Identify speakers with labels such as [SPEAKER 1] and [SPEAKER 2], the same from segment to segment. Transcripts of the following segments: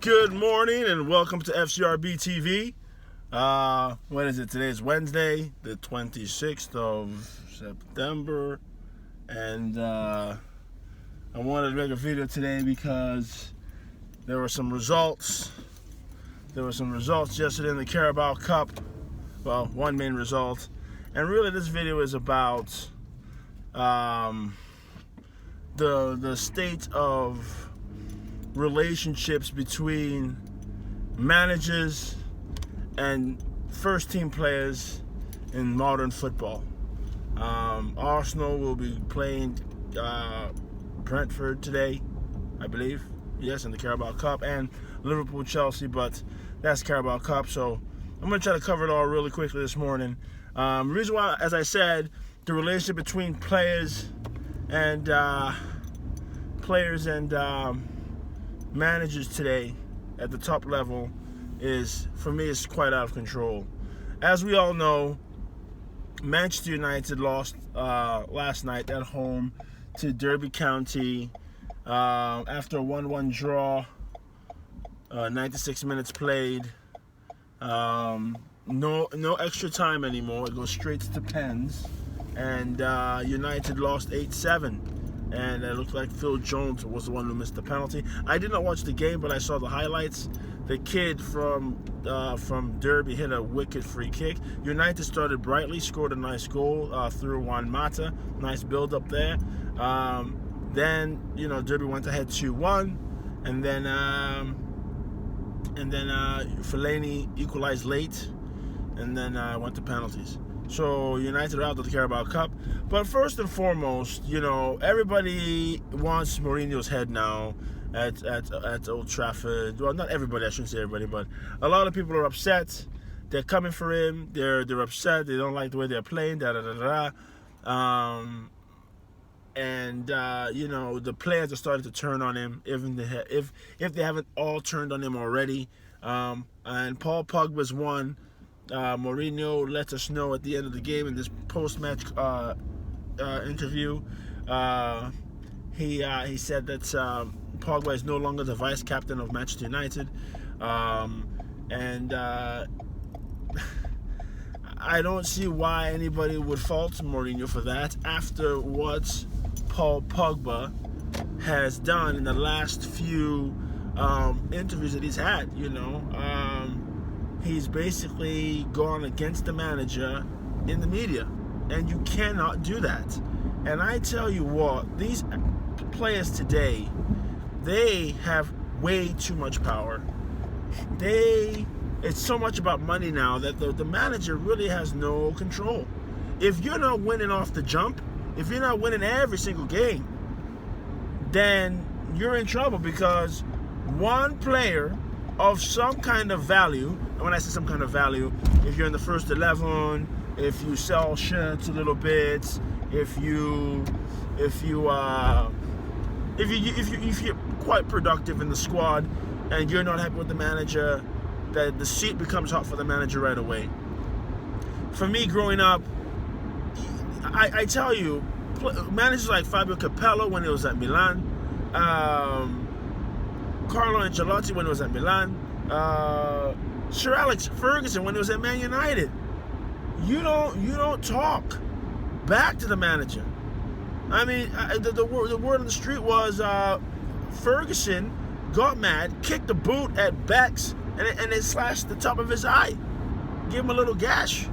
[SPEAKER 1] Good morning and welcome to FCRB TV. What is it? Today is Wednesday, the 26th of September. And I wanted to make a video today because there were some results. There were some results yesterday in the Carabao Cup. Well, one main result. And really this video is about the state of relationships between managers and first team players in modern football. Arsenal will be playing Brentford today, I believe. Yes, in the Carabao Cup, and Liverpool, Chelsea, but that's Carabao Cup. So I'm going to try to cover it all really quickly this morning. The reason why, as I said, the relationship between players and managers today at the top level is, for me, is quite out of control. As we all know, Manchester United lost last night at home to Derby County after a 1-1 draw, 96 minutes played. No extra time anymore. It goes straight to pens, and United lost 8-7. And it looked like Phil Jones was the one who missed the penalty. I did not watch the game, but I saw the highlights. The kid from Derby hit a wicked free kick. United started brightly, scored a nice goal through Juan Mata. Nice build up there. Then Derby went ahead 2-1, and then Fellaini equalized late, and then went to penalties. So United are out of the Carabao Cup. But first and foremost, everybody wants Mourinho's head now at Old Trafford. Well, not everybody, I shouldn't say everybody, but a lot of people are upset. They're coming for him. They're upset. They don't like the way they're playing. The players are starting to turn on him, even if they haven't all turned on him already. And Paul Pogba's one. Mourinho let us know at the end of the game in this post-match interview. He said that Pogba is no longer the vice captain of Manchester United, and I don't see why anybody would fault Mourinho for that after what Paul Pogba has done in the last few interviews that he's had. He's basically gone against the manager in the media, and you cannot do that. And I tell you what, these players today, they have way too much power. It's so much about money now that the manager really has no control. If you're not winning off the jump, if you're not winning every single game, then you're in trouble, because one player of some kind of value, and when I say some kind of value, if you're in the first 11, if you sell shirts a little bit, if you're quite productive in the squad, and you're not happy with the manager, that the seat becomes hot for the manager right away. For me, growing up, I tell you, managers like Fabio Capello when he was at Milan, Carlo Ancelotti when he was at Milan, Sir Alex Ferguson when he was at Man United. You don't talk back to the manager. I mean, the word on the street was Ferguson got mad, kicked the boot at Beck's, and it slashed the top of his eye, gave him a little gash.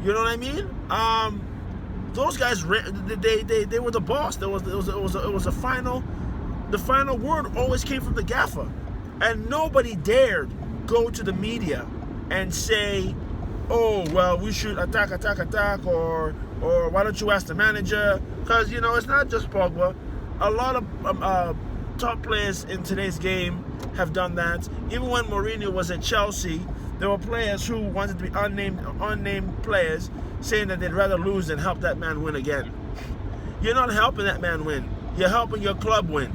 [SPEAKER 1] You know what I mean? Those guys, they were the boss. It was a final. The final word always came from the gaffer, and nobody dared go to the media and say, "Oh, well, we should attack," or "Why don't you ask the manager?" Because it's not just Pogba. A lot of top players in today's game have done that. Even when Mourinho was at Chelsea, there were players who wanted to be unnamed players, saying that they'd rather lose than help that man win again. You're not helping that man win. You're helping your club win.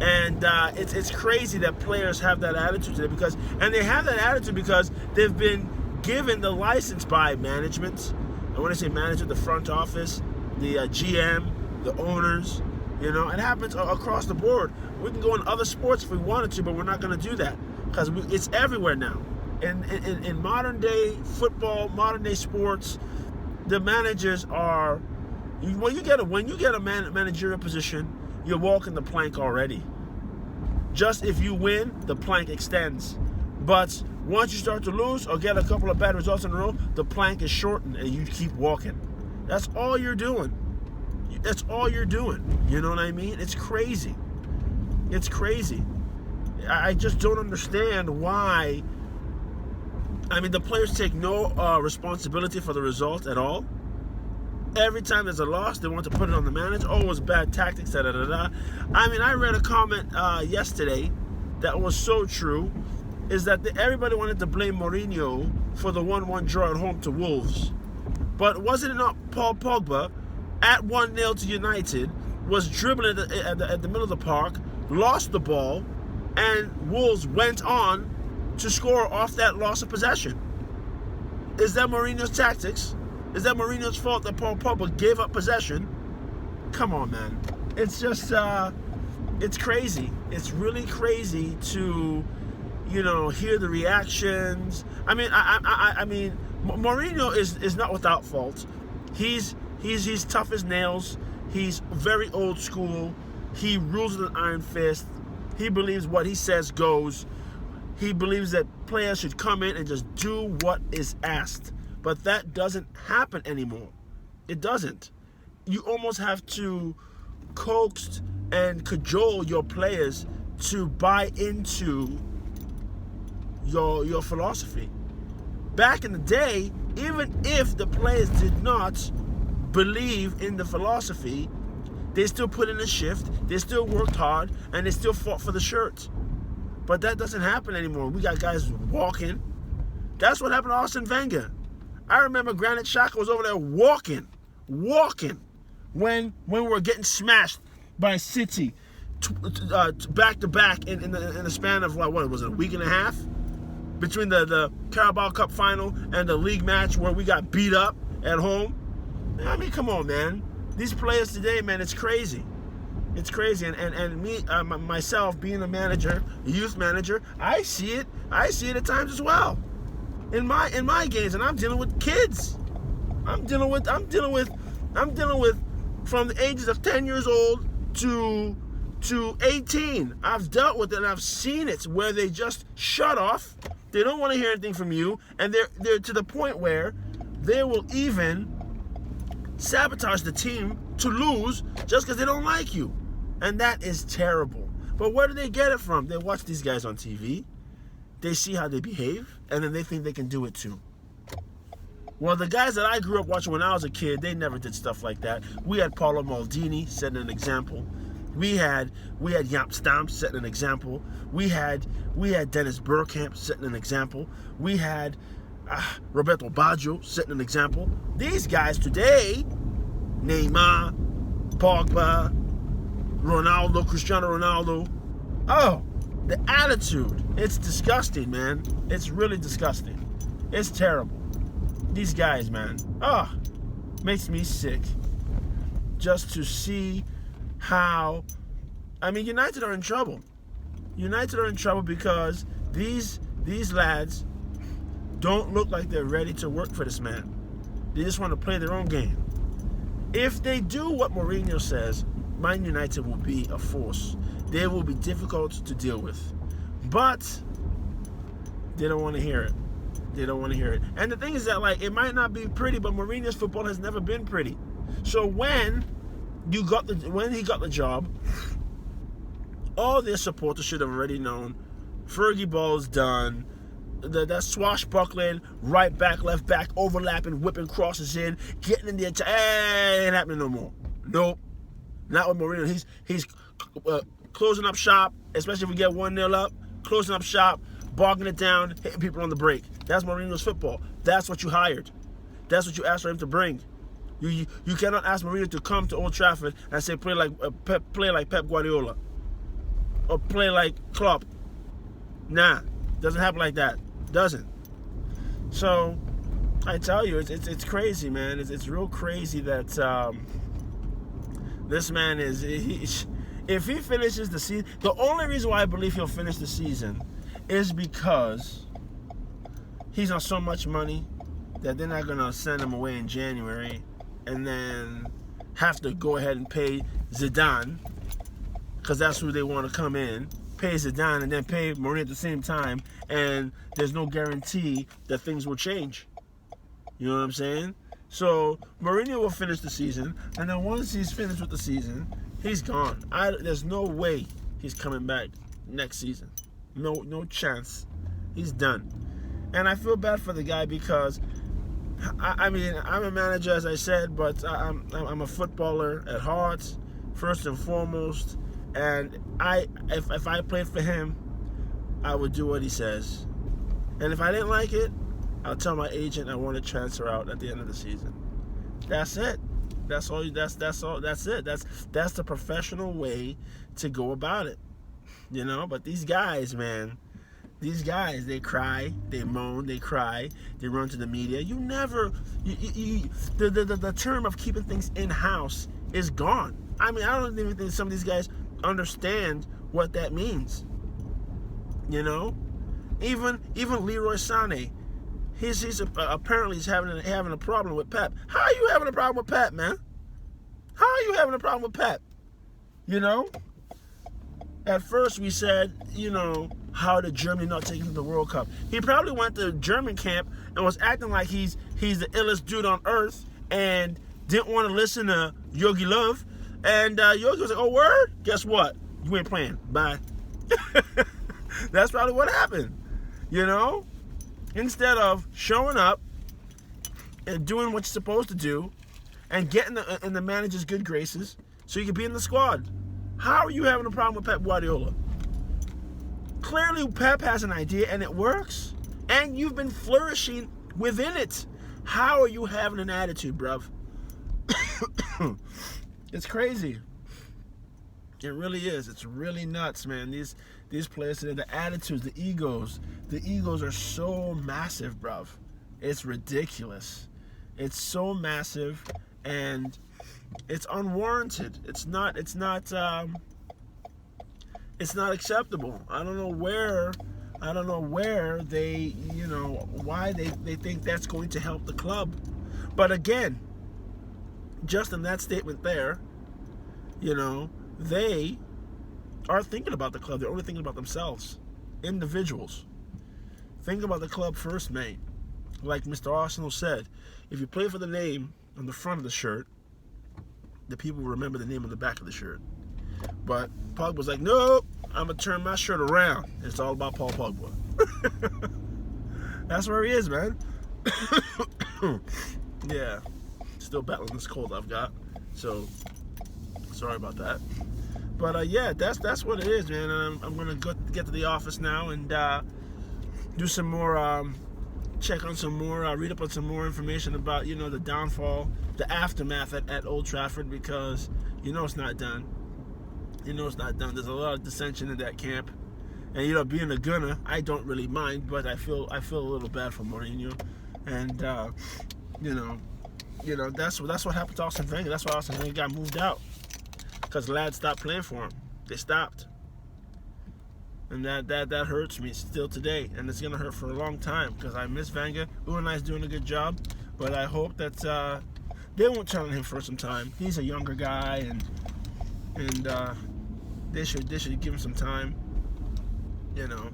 [SPEAKER 1] And it's crazy that players have that attitude today, and they have that attitude because they've been given the license by management. And when I say management, the front office, the GM, the owners, It happens across the board. We can go in other sports if we wanted to, but we're not going to do that because it's everywhere now. In modern day football, modern day sports, the managers are when you get a managerial position, you're walking the plank already. Just if you win, the plank extends. But once you start to lose or get a couple of bad results in a row, the plank is shortened and you keep walking. That's all you're doing. That's all you're doing. You know what I mean? It's crazy. It's crazy. I just don't understand why. I mean, the players take no responsibility for the result at all. Every time there's a loss, they want to put it on the manager. Oh, it was bad tactics, da-da-da-da. I mean, I read a comment yesterday that was so true, is that everybody wanted to blame Mourinho for the 1-1 draw at home to Wolves. But wasn't it not Paul Pogba, at 1-0 to United, was dribbling at the middle of the park, lost the ball, and Wolves went on to score off that loss of possession? Is that Mourinho's tactics? Is that Mourinho's fault that Paul Pogba gave up possession? Come on, man. It's just, it's crazy. It's really crazy to, hear the reactions. I mean, I mean, Mourinho is not without fault. He's tough as nails. He's very old school. He rules with an iron fist. He believes what he says goes. He believes that players should come in and just do what is asked. But that doesn't happen anymore. It doesn't. You almost have to coax and cajole your players to buy into your philosophy. Back in the day, even if the players did not believe in the philosophy, they still put in a shift, they still worked hard, and they still fought for the shirt. But that doesn't happen anymore. We got guys walking. That's what happened to Arsene Wenger. I remember Granit Xhaka was over there walking when we were getting smashed by City back to back in the span of what was it, a week and a half between the Carabao Cup final and the league match where we got beat up at home. I mean, come on, man. These players today, man, it's crazy. It's crazy, and me myself being a manager, a youth manager, I see it at times as well. In my games, and I'm dealing with kids. I'm dealing with from the ages of 10 years old to 18. I've dealt with it and I've seen it where they just shut off. They don't want to hear anything from you, and they're to the point where they will even sabotage the team to lose just because they don't like you. And that is terrible. But where do they get it from? They watch these guys on TV. They see how they behave, and then they think they can do it too. Well, the guys that I grew up watching when I was a kid, they never did stuff like that. We had Paolo Maldini setting an example. We had Jaap Stam setting an example. We had Dennis Bergkamp setting an example. We had Roberto Baggio setting an example. These guys today, Neymar, Pogba, Ronaldo, Cristiano Ronaldo, oh, the attitude, it's disgusting, man. It's really disgusting. It's terrible. These guys, man, makes me sick just to see how, I mean, United are in trouble. United are in trouble because these lads don't look like they're ready to work for this man. They just want to play their own game. If they do what Mourinho says, Man United will be a force. They will be difficult to deal with. But they don't want to hear it. They don't want to hear it. And the thing is that, like, it might not be pretty, but Mourinho's football has never been pretty. So when he got the job, all their supporters should have already known Fergie ball's done. That swashbuckling, right back, left back, overlapping, whipping crosses in, getting in the attack, ain't happening no more. Nope. Not with Mourinho. He's closing up shop, especially if we get 1-0 up, closing up shop, bogging it down, hitting people on the break. That's Mourinho's football. That's what you hired. That's what you asked for him to bring. You cannot ask Mourinho to come to Old Trafford and say play like Pep Guardiola or play like Klopp. Nah, doesn't happen like that. Doesn't. So I tell you, it's crazy, man. It's real crazy that This man is, if he finishes the season, the only reason why I believe he'll finish the season is because he's on so much money that they're not going to send him away in January and then have to go ahead and pay Zidane, because that's who they want to come in, pay Zidane and then pay Mourinho at the same time, and there's no guarantee that things will change. You know what I'm saying? So Mourinho will finish the season, and then once he's finished with the season, he's gone. There's no way he's coming back next season. No chance. He's done. And I feel bad for the guy because, I mean, I'm a manager, as I said, but I'm a footballer at heart, first and foremost. And if I played for him, I would do what he says. And if I didn't like it, I'll tell my agent I want to transfer out at the end of the season. That's it. That's all. That's all. That's it. That's the professional way to go about it. You know. But these guys, man, they cry, they moan, they cry, they run to the media. You never. The term of keeping things in house is gone. I mean, I don't even think some of these guys understand what that means. You know, even Leroy Sané. He's apparently having a problem with Pep. How are you having a problem with Pep, man? How are you having a problem with Pep? You know? At first we said, you know, how did Germany not take him to the World Cup? He probably went to German camp and was acting like he's the illest dude on earth and didn't want to listen to Yogi Löw. And Yogi was like, oh, word? Guess what? You ain't playing. Bye. That's probably what happened. You know? Instead of showing up and doing what you're supposed to do and getting in the manager's good graces so you can be in the squad. How are you having a problem with Pep Guardiola? Clearly Pep has an idea and it works. And you've been flourishing within it. How are you having an attitude, bruv? It's crazy. It really is. It's really nuts, man. These players today, the attitudes, the egos are so massive, bruv. It's ridiculous. It's so massive, and it's unwarranted. It's not acceptable. I don't know where they, you know, why they think that's going to help the club. But again, just in that statement there, you know, they are thinking about the club. They're only thinking about themselves. Individuals. Think about the club first, mate. Like Mr. Arsenal said, if you play for the name on the front of the shirt, the people will remember the name on the back of the shirt. But Pogba's like, nope, I'm going to turn my shirt around. It's all about Paul Pogba. That's where he is, man. Yeah. Still battling this cold I've got. So, sorry about that. But yeah, that's what it is, man. And I'm gonna get to the office now and do some more, check on some more, read up on some more information about, you know, the downfall, the aftermath at Old Trafford, because you know it's not done. You know it's not done. There's a lot of dissension in that camp, and you know, being a Gunner, I don't really mind, but I feel a little bad for Mourinho, and you know that's what happened to Arsene Wenger. That's why Arsene Wenger got moved out. Because lads stopped playing for him. They stopped. And that hurts me still today. And it's going to hurt for a long time. Because I miss Wenger. Unai's doing a good job. But I hope that they won't turn on him for some time. He's a younger guy. And they should give him some time. You know.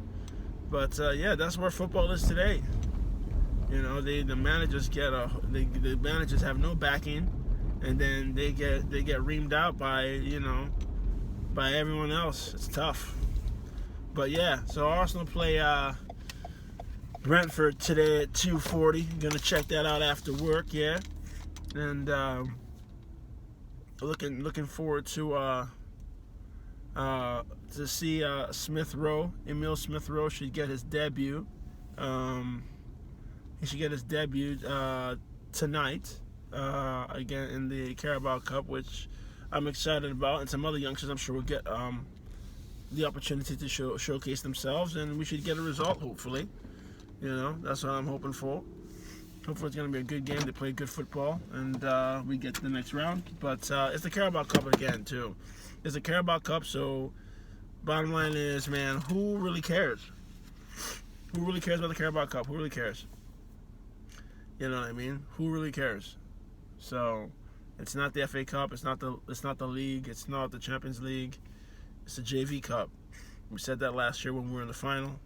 [SPEAKER 1] But yeah, that's where football is today. You know, the managers the managers have no backing. And then they get reamed out by everyone else. It's tough. But yeah, so Arsenal play Brentford today at 2:40. Gonna check that out after work, yeah. And looking forward to see Smith Rowe. Emil Smith Rowe should get his debut. He should get his debut tonight. Again in the Carabao Cup, which I'm excited about, and some other youngsters I'm sure will get the opportunity to showcase themselves, and we should get a result, hopefully. You know, that's what I'm hoping for. Hopefully it's going to be a good game. They play good football, and we get to the next round. But it's the Carabao Cup again, too. It's the Carabao Cup, so bottom line is, man, who really cares? Who really cares about the Carabao Cup? Who really cares? You know what I mean? Who really cares? So it's not the FA Cup. It's not the league. It's not the Champions League. It's the JV Cup. We said that last year when we were in the final.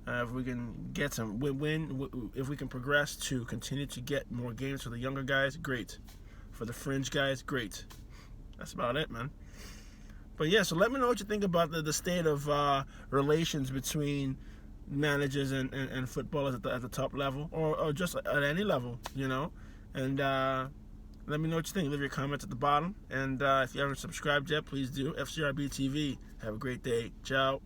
[SPEAKER 1] If we can get some win, if we can progress to continue to get more games for the younger guys, great. For the fringe guys, great. That's about it, man. But yeah, so let me know what you think about the state of relations between managers and footballers at the top level, or just at any level, you know. And let me know what you think. Leave your comments at the bottom. And if you haven't subscribed yet, please do. FCRB TV. Have a great day. Ciao.